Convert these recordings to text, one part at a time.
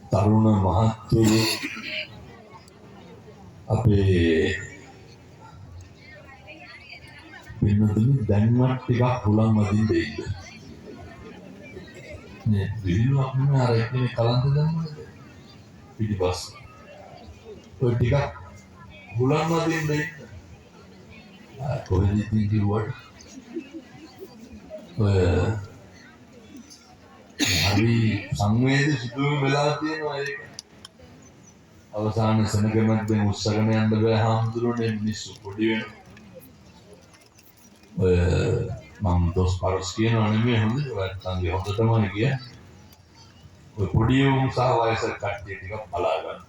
තරුණ මහත්තුරු අපේ වෙනතුනි දැන්වත් ටිකක් හුලං වදින්න දෙන්න. මේ විහිළුවක් නෙමෙයි අර එක්කෙනෙක් කලන්ත දැම්මද? පිටිපස්ස. ඔය ටිකක් හුලං වදින්න දෙන්න. කොහෙද ඉතින් කිව්වට ඔය හරි සංවේදී සිදුවීම් වෙලා තියෙනවා ඒක. අවසාන සෙනගමෙන් උස්සගෙන යන්න බෑ හාමුදුරනේ මිනිස්සු පොඩි වෙනවා. ඔය මම දොස් පරස් කියනවා නෙමෙයි හොඳ නැත්නම් හොඳ තමයි කියන්නේ. ඔය පොඩි උන් සහ වයසක කට්ටිය ටිකක් බලා ගන්න.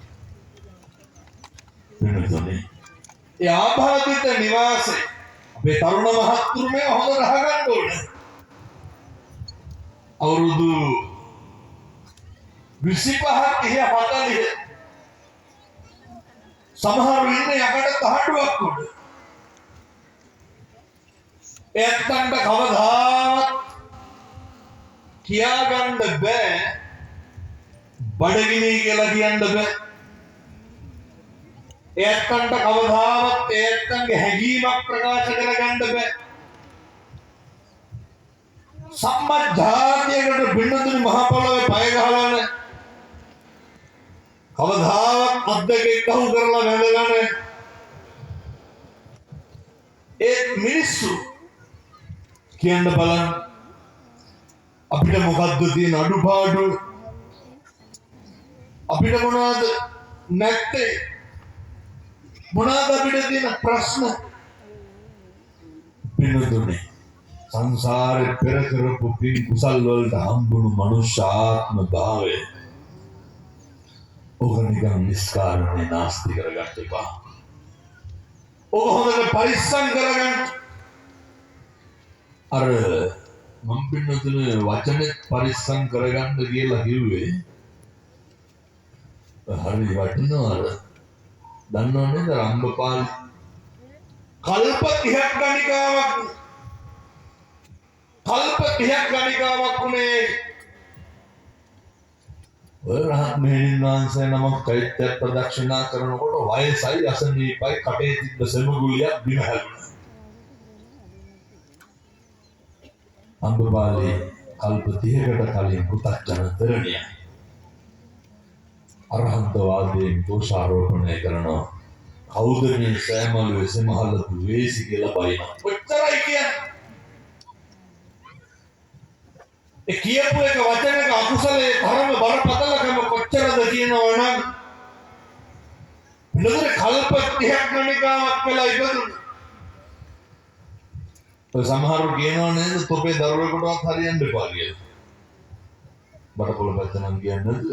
වෙනදනේ. ඒ ආබාධිත නිවාසේ අපේ තරුණ මහත්තුරු මේ හොඳ රහ ගන්න ඕනේ. අවුරුදු 25ක් 40 සමහරු ඉන්නේ යකට තහඩුවක් උඩ. එයත්න්ට කවදාවත් කියාගන්න බෑ බඩගිනි කියලා කියන්න බෑ. එයත්න්ට කවදාවත් එයත්න්ගේ හැඟීමක් ප්‍රකාශ කරගන්න බෑ. සම්මත ජාතියකට බින්නතුනි මහ පොළොවේ පය ගහලා කවදාවත් අද්දකේ කහු කරලා වැඳගෙන ඒ මිනිස්සු කියන්න බලන්න අපිට මොකද්ද තියෙන අඩුපාඩු අපිට මොනවද නැත්තේ මොනවද අපිට තියෙන ප්‍රශ්න පින්නතුනේ සංසාරේ පෙර කරපු පින් කුසල් වලට හම්බුණු මනුෂ්‍යාත්ම භාවය ඔක නිකන් නිස්කාරණේ නාස්ති කරගන්න එපා. ඔක හොඳට පරිස්සම් කරගන්න. අර මම පින්නතුනේ වචනේ පරිස්සම් කරගන්න කියලා කිව්වේ හරි වටිනවා අර දන්නවනේ රම්බපාලි කල්ප 30ක් ගණිකාවක් උනේ ඔය රහත් මෙහෙණින් වහන්සේ නමක් චෛත්‍ය ප්‍රදක්ෂිනා කරනකොට වයසයි අසනීපයි කටේ තිබ්බ සෙමගුලියක් බිම හැලුණා. අම්බපාලි කල්ප 30කට කලින් පුතක්ජන තරුණිය අරහන්ත වාදයෙන් දෝෂාරෝපණය කරනවා. කවුද මේ සෑමලු එසමහල දුවේසි කියලා බයිනවා. ඔච්චරයි කියන්නේ. ඒ කියපු එක වචනක අකුසලයේ ධර්ම බරපතලකම කොච්චරද කියනවා නම් නේද කල්ප 30ක් ගණිකාවක් වෙලා ඉවරුනේ. ඔය සමහරව කියනවා නේද තොපේ දරුවෙකුටවත් හරියන්න එපා කියලා. බඩපොළ පැත්ත නම් කියන්නේ නැද්ද?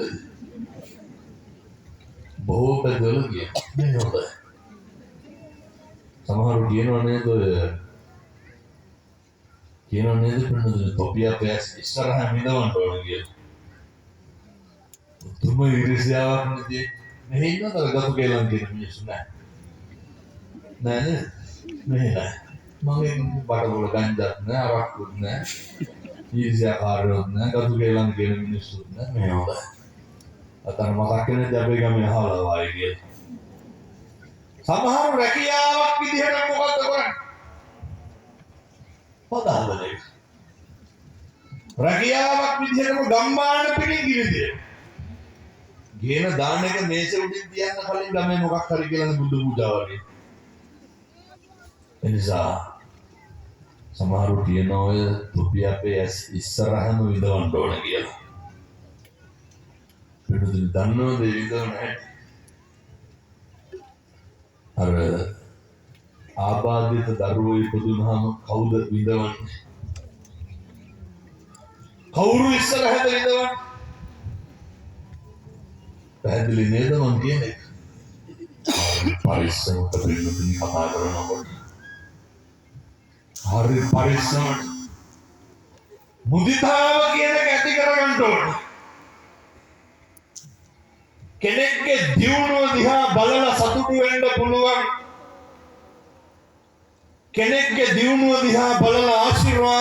බොහෝ පැදවල කියන්නේ නේද? සමහරව කියනවා නේද ඔය කියනවා නේද පින්නතුනේ තොපිය පැස් ඉස්සරහ මිදවන්න ඕන කියලා. තුම ඉරිසියාවක් නැති මෙහෙ ඉන්නවද ගතු කේලම් කියන මිනිස්සු නෑ. නෑ නේද? මෙහෙ නෑ. මගේ බඩවල ගංජත් නෑ අරක්කුත් නෑ. ඉරිසියාකාරයොත් නෑ ගතු කේලම් කියන මිනිස්සුත් නෑ මේ හොඳයි. අතන මතක් වෙන ජබේ ගමේ අහලා වායි කියලා. සමහර රැකියාවක් විදිහට මොකද්ද කරන්නේ? පොදාවලේ රැකියාවක් විදිහටම ගම්මාන පිටින් ගිරිදිය. ගේන දාන එක මේසෙ උඩින් තියන්න කලින් ගමේ මොකක් හරි කියලා බුදු පූජා වගේ. එනිසා සමහරු කියන ඔය තොපි අපේ ඉස්සරහම විදවන්න ඕන කියලා. පිටුදින් දන්නවද විදවන්න නැහැ. අර ආබාධිත දරුවෝ ඉපදුනහම කවුද විඳවන්නේ? කවුරු ඉස්සරහද විඳවන්නේ? පැහැදිලි නේද මම කියන්නේ? පරිස්සමට පිළිතුරු කතා කරනකොට හරි පරිස්සමට මුදිතාව කියන එක ඇති කරගන්න ඕනේ. කෙනෙක්ගේ දියුණුව දිහා බලලා සතුටු වෙන්න පුළුවන්. කෙනෙක්ගේ දියුණුව දිහා බලලා ආශිර්වාද